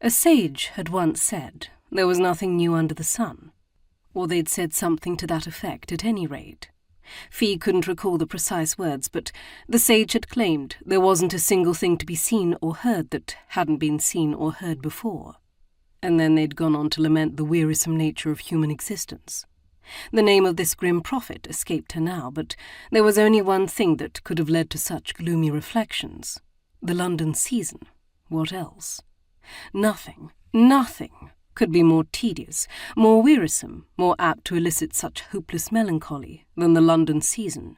A sage had once said there was nothing new under the sun, or they'd said something to that effect at any rate. Phee couldn't recall the precise words, but the sage had claimed there wasn't a single thing to be seen or heard that hadn't been seen or heard before. And then they'd gone on to lament the wearisome nature of human existence. The name of this grim prophet escaped her now, but there was only one thing that could have led to such gloomy reflections. The London season. What else? Nothing could be more tedious, more wearisome, more apt to elicit such hopeless melancholy than the London season.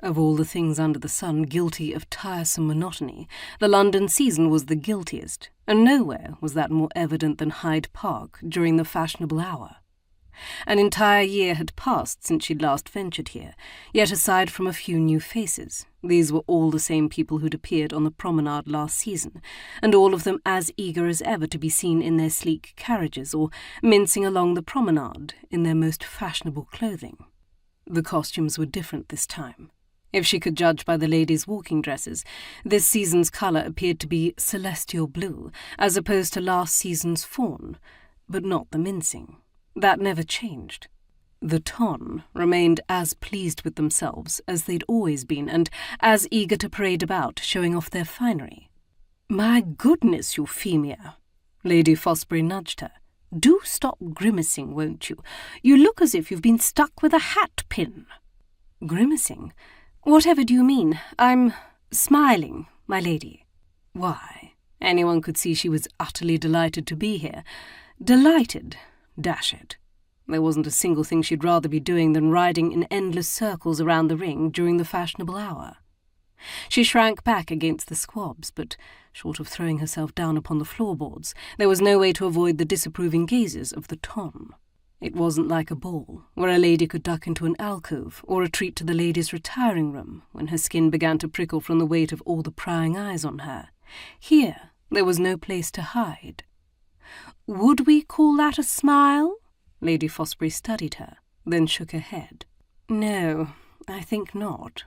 Of all the things under the sun guilty of tiresome monotony, the London season was the guiltiest, and nowhere was that more evident than Hyde Park during the fashionable hour. An entire year had passed since she'd last ventured here, yet aside from a few new faces, these were all the same people who'd appeared on the promenade last season, and all of them as eager as ever to be seen in their sleek carriages or mincing along the promenade in their most fashionable clothing. The costumes were different this time. If she could judge by the ladies' walking dresses, this season's colour appeared to be celestial blue, as opposed to last season's fawn, but not the mincing. That never changed. The ton remained as pleased with themselves as they'd always been, and as eager to parade about, showing off their finery. "My goodness, Euphemia," Lady Fosbury nudged her. "Do stop grimacing, won't you? You look as if you've been stuck with a hat-pin." "Grimacing? Whatever do you mean? I'm smiling, my lady." Why, anyone could see she was utterly delighted to be here. Delighted, dash it. There wasn't a single thing she'd rather be doing than riding in endless circles around the ring during the fashionable hour. She shrank back against the squabs, but, short of throwing herself down upon the floorboards, there was no way to avoid the disapproving gazes of the ton. It wasn't like a ball, where a lady could duck into an alcove or retreat to the ladies' retiring room when her skin began to prickle from the weight of all the prying eyes on her. Here there was no place to hide. "Would we call that a smile?" Lady Fosbury studied her, then shook her head. "No, I think not.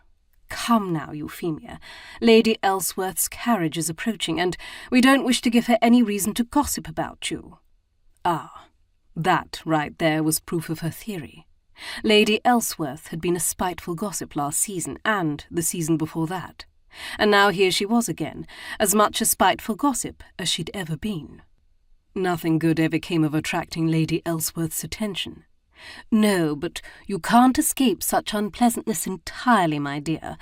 Come now, Euphemia. Lady Ellsworth's carriage is approaching, and we don't wish to give her any reason to gossip about you." Ah, that right there was proof of her theory. Lady Ellsworth had been a spiteful gossip last season, and the season before that. And now here she was again, as much a spiteful gossip as she'd ever been. Nothing good ever came of attracting Lady Ellsworth's attention. "No, but you can't escape such unpleasantness entirely, my dear.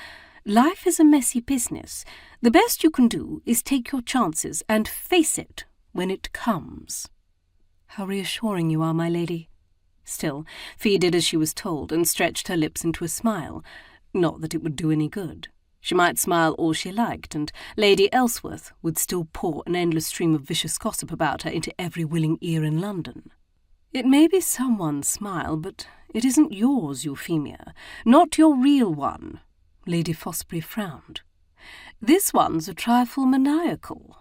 Life is a messy business. The best you can do is take your chances and face it when it comes." "How reassuring you are, my lady." Still, Phee did as she was told and stretched her lips into a smile. Not that it would do any good. She might smile all she liked, and Lady Ellsworth would still pour an endless stream of vicious gossip about her into every willing ear in London. "It may be someone's smile, but it isn't yours, Euphemia. Not your real one." Lady Fosbury frowned. "This one's a trifle maniacal."